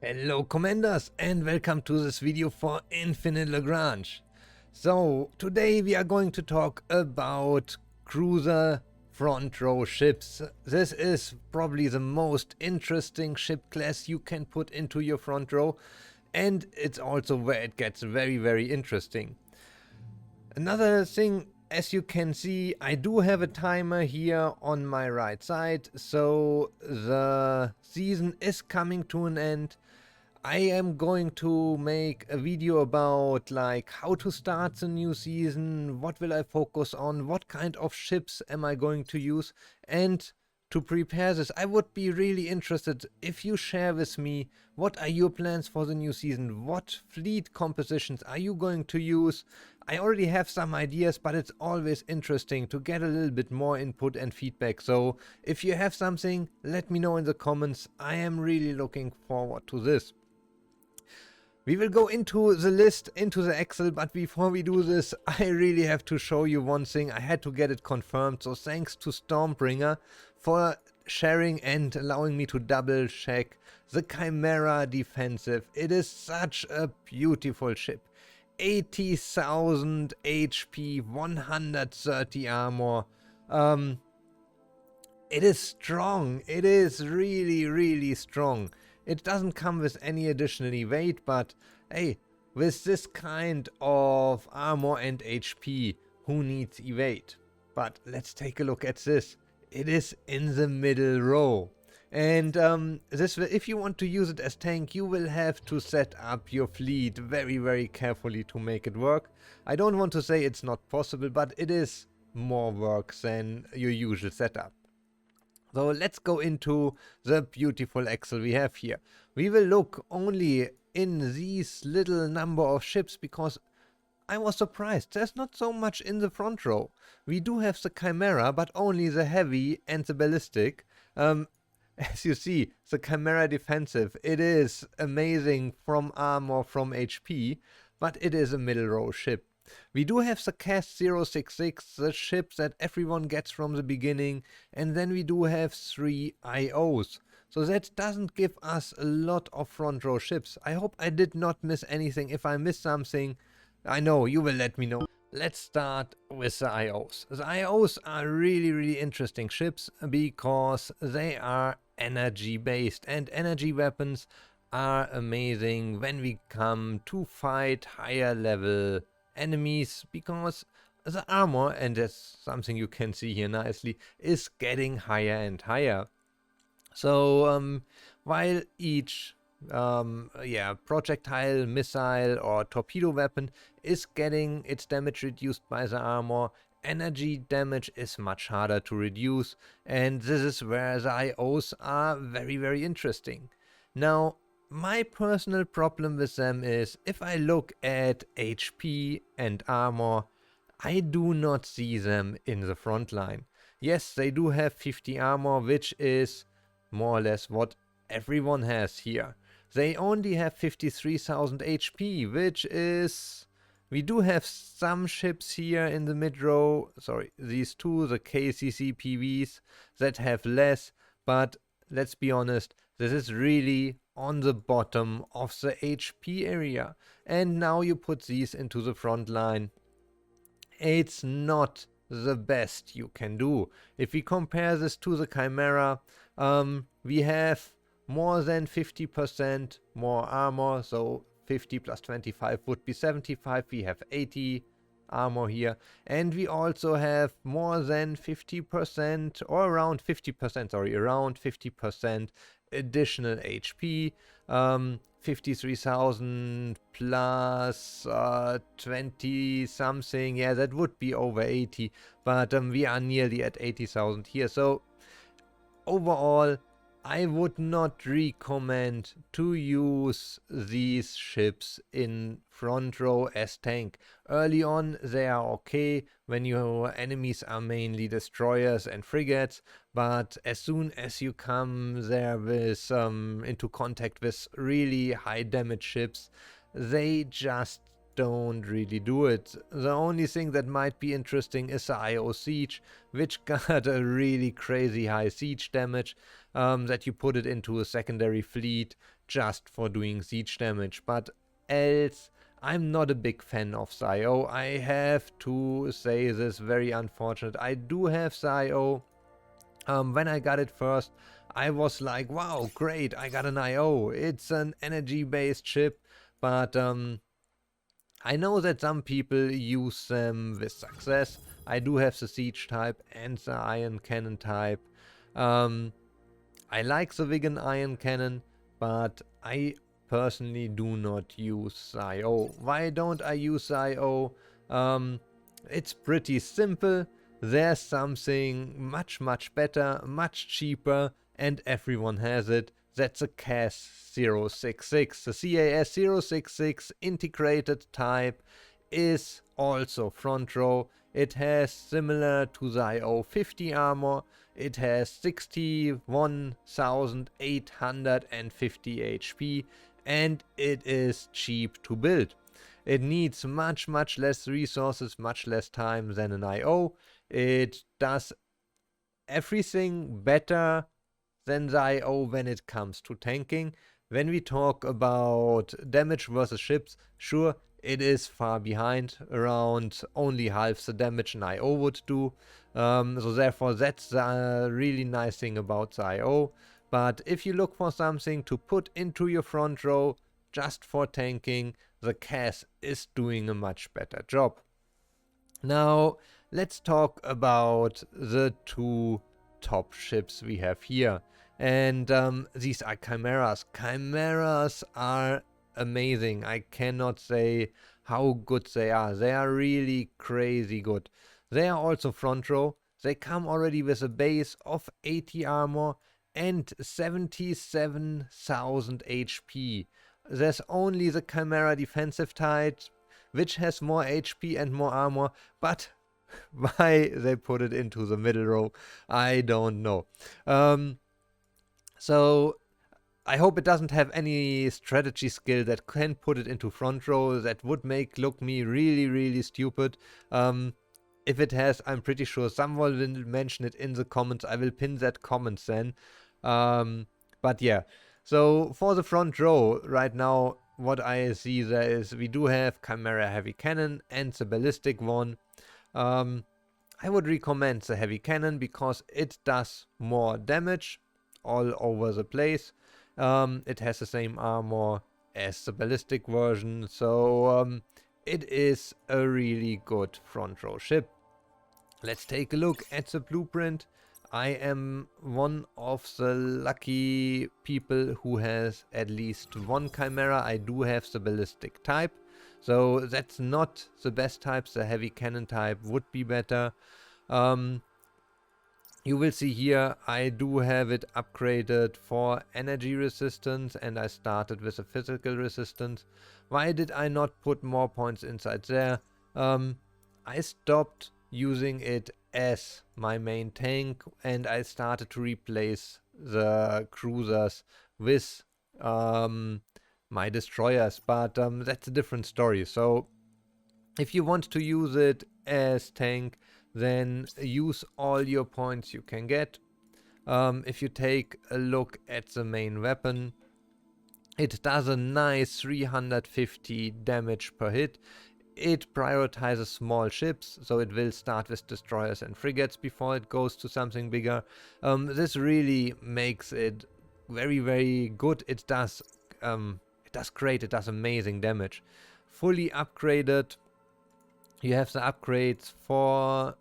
Hello commanders and welcome to this video for Infinite Lagrange. So today we are going to talk about cruiser front row ships. This is probably the most interesting ship class you can put into your front row, and it's also where it gets very interesting. Another thing, as you can see, I do have a timer here on my right side, so the season is coming to an end. I am going to make a video about like how to start the new season, what will I focus on, what kind of ships am I going to use, and to prepare this I would be really interested if you share with me what are your plans for the new season, what fleet compositions are you going to use. I already have some ideas, but it's always interesting to get a little bit more input and feedback, so if you have something, let me know in the comments. I am really looking forward to this. We will go into the list, into the Excel, but before we do this, I really have to show you one thing. I had to get it confirmed, so thanks to Stormbringer for sharing and allowing me to double check the Chimera Defensive. It is such a beautiful ship. 80,000 HP, 130 armor. It is strong. It is really strong. It doesn't come with any additional weight, but hey, with this kind of armor and HP, who needs evade? But let's take a look at this. It is in the middle row. And this, if you want to use it as tank, you will have to set up your fleet very carefully to make it work. I don't want to say it's not possible, but it is more work than your usual setup. So let's go into the beautiful Excel we have here. We will look only in these little number of ships because I was surprised. There's not so much in the front row. We do have the Chimera, but only the heavy and the ballistic. As you see, the Chimera Defensive, it is amazing from armor, from HP, but it is a middle row ship. We do have the Cast 066, the ship that everyone gets from the beginning, and then we do have 3 IOs. So that doesn't give us a lot of front row ships. I hope I did not miss anything. If I missed something, I know, you will let me know. Let's start with the IOs. The IOs are really interesting ships because they are energy based, and energy weapons are amazing when we come to fight higher level enemies, because the armor, and that's something you can see here nicely, is getting higher and higher. So while each projectile, missile or torpedo weapon is getting its damage reduced by the armor, energy damage is much harder to reduce, and this is where the IOs are very interesting. Now, my personal problem with them is, if I look at HP and armor, I do not see them in the front line. Yes, they do have 50 armor, which is more or less what everyone has here. They only have 53,000 HP, which is... We do have some ships here in the mid row, sorry, these two, the KCC PVs, that have less, but let's be honest, this is really on the bottom of the HP area. And now you put these into the front line. It's not the best you can do. If we compare this to the Chimera, we have more than 50% more armor, so 50 plus 25 would be 75. We have 80 armor here, and we also have more than 50%, or around 50%, sorry, around 50% additional HP. 53,000 plus 20 something, yeah, that would be over 80, but we are nearly at 80,000 here. So overall, I would not recommend to use these ships in front row as tank. Early on they are okay when your enemies are mainly destroyers and frigates, but as soon as you come there with into contact with really high damage ships, they just don't really do it. The only thing that might be interesting is the IO Siege, which got a really crazy high siege damage, that you put it into a secondary fleet just for doing siege damage, but else I'm not a big fan of Zio. I have to say this, very unfortunate. I do have Zio. When I got it first, I was like, wow, great, I got an IO. It's an energy-based chip, but I know that some people use them with success. I do have the siege type and the iron cannon type. I like the Wigan iron cannon, but I personally do not use IO. Why don't I use IO? It's pretty simple. There's something much better, much cheaper, and everyone has it. That's a CAS-066. The CAS-066 integrated type is also front row. It has, similar to the IO-50 armor, it has 61,850 HP, and it is cheap to build. It needs much less resources, much less time than an IO. It does everything better than the IO when it comes to tanking. When we talk about damage versus ships, sure, it is far behind, around only half the damage an IO would do. So therefore that's a really nice thing about the IO. But if you look for something to put into your front row just for tanking, the CAS is doing a much better job. Now let's talk about the two top ships we have here. And these are Chimeras. Chimeras are amazing. I cannot say how good they are. They are really crazy good. They are also front row. They come already with a base of 80 armor and 77,000 HP. There's only the Chimera defensive type, which has more HP and more armor, but why they put it into the middle row, I don't know. So I hope it doesn't have any strategy skill that can put it into front row. That would look me really stupid. If it has, I'm pretty sure someone will mention it in the comments. I will pin that comment then. But yeah, so for the front row right now, what I see there is we do have Chimera heavy cannon and the ballistic one. I would recommend the heavy cannon because it does more damage all over the place. It has the same armor as the ballistic version, so it is a really good front row ship. Let's take a look at the blueprint. I am one of the lucky people who has at least one Chimera. I do have the ballistic type, so that's not the best type. The heavy cannon type would be better. You will see here I do have it upgraded for energy resistance, and I started with a physical resistance. Why did I not put more points inside there? I stopped using it as my main tank and I started to replace the cruisers with my destroyers, but that's a different story. So if you want to use it as tank, then use all your points you can get. If you take a look at the main weapon, it does a nice 350 damage per hit. It prioritizes small ships, so it will start with destroyers and frigates before it goes to something bigger. This really makes it very good. It does great, it does amazing damage. Fully upgraded. You have the upgrades for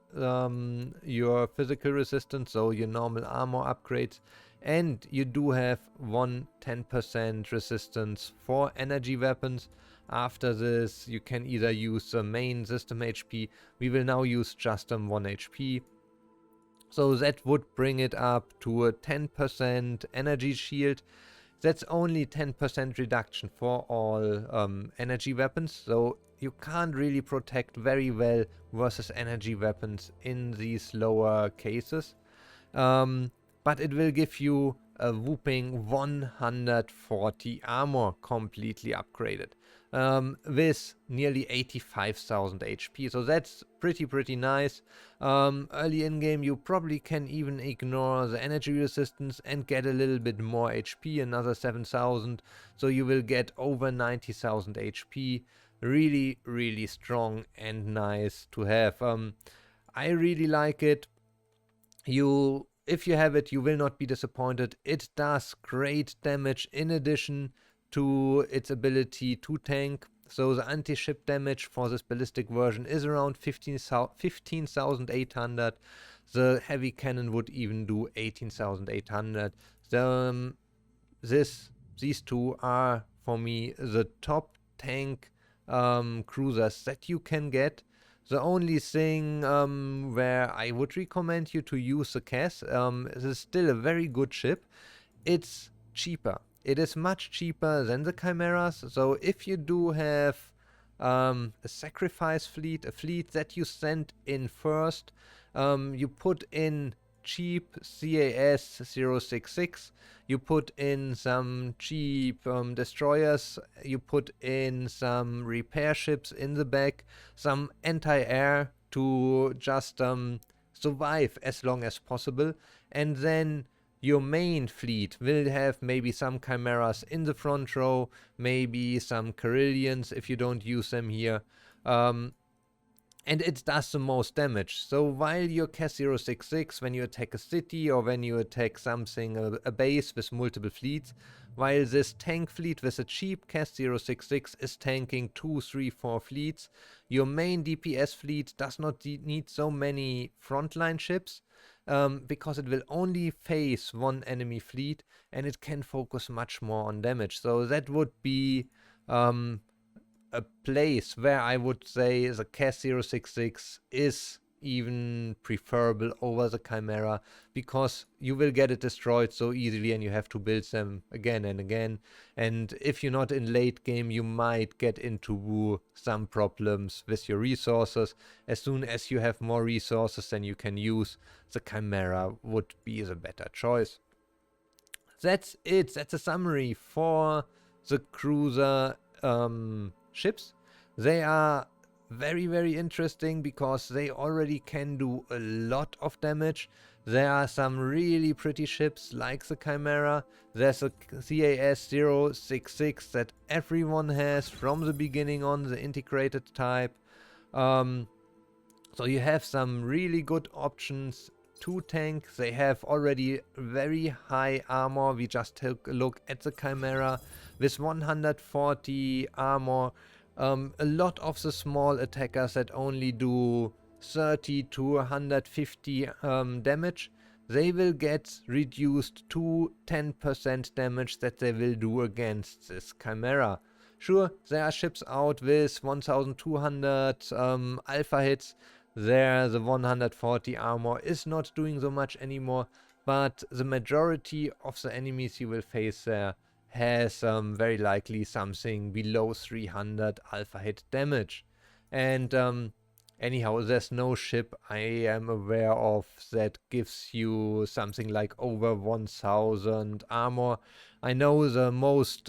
your physical resistance, so your normal armor upgrades, and you do have 10% resistance for energy weapons. After this, you can either use the main system HP. We will now use just 1 HP. So that would bring it up to a 10% energy shield. That's only 10% reduction for all energy weapons, so you can't really protect very well versus energy weapons in these lower cases. But it will give you a whooping 140 armor completely upgraded. with nearly 85,000 HP. So that's pretty nice. Early in game you probably can even ignore the energy resistance and get a little bit more HP, another 7,000. So you will get over 90,000 HP. Really strong and nice to have. I really like it. If you have it, you will not be disappointed. It does great damage in addition to its ability to tank. So the anti-ship damage for this ballistic version is around 15,800. The heavy cannon would even do 18,800. These two are for me the top tank cruisers that you can get. The only thing where I would recommend you to use the Cass, this is still a very good ship. It's cheaper. It is much cheaper than the Chimeras. So if you do have a sacrifice fleet, a fleet that you send in first, you put in cheap CAS 066, you put in some cheap destroyers, you put in some repair ships in the back, some anti-air to just survive as long as possible, and then your main fleet will have maybe some Chimeras in the front row, maybe some Carillions if you don't use them here. And it does the most damage. So while your CAS 066, when you attack a city or when you attack something, a base with multiple fleets, while this tank fleet with a cheap CAS 066 is tanking 2, 3, 4 fleets, your main DPS fleet does not need so many frontline ships, because it will only face one enemy fleet and it can focus much more on damage. So that would be a place where I would say the CAS 066 is even preferable over the Chimera, because you will get it destroyed so easily and you have to build them again and again. And if you're not in late game, you might get into some problems with your resources. As soon as you have more resources than you can use, the Chimera would be the better choice. That's it. That's a summary for the cruiser ships. They are very interesting because they already can do a lot of damage. There are some really pretty ships like the Chimera. There's a CAS 066 that everyone has from the beginning on, the integrated type. So you have some really good options to tank. They have already very high armor. We just took a look at the Chimera with 140 armor. A lot of the small attackers that only do 30 to 150 damage, they will get reduced to 10% damage that they will do against this Chimera. Sure, there are ships out with 1200 alpha hits. There the 140 armor is not doing so much anymore, but the majority of the enemies you will face there has very likely something below 300 alpha hit damage. And anyhow, there's no ship I am aware of that gives you something like over 1000 armor. I know the most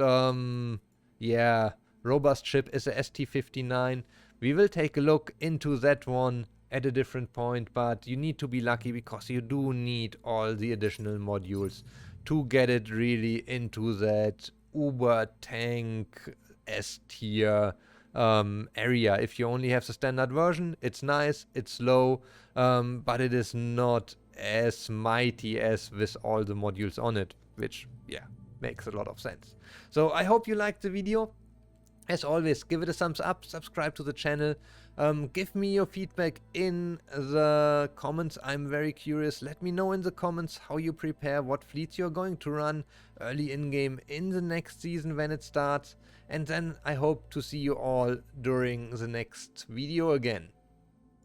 robust ship is the ST-59. We will take a look into that one at a different point, but you need to be lucky because you do need all the additional modules to get it really into that uber tank S tier area. If you only have the standard version, it's nice, it's slow, but it is not as mighty as with all the modules on it, which makes a lot of sense. So I hope you liked the video. As always, give it a thumbs up, subscribe to the channel, give me your feedback in the comments. I'm very curious. Let me know in the comments how you prepare, what fleets you're going to run early in-game in the next season when it starts. And then I hope to see you all during the next video again.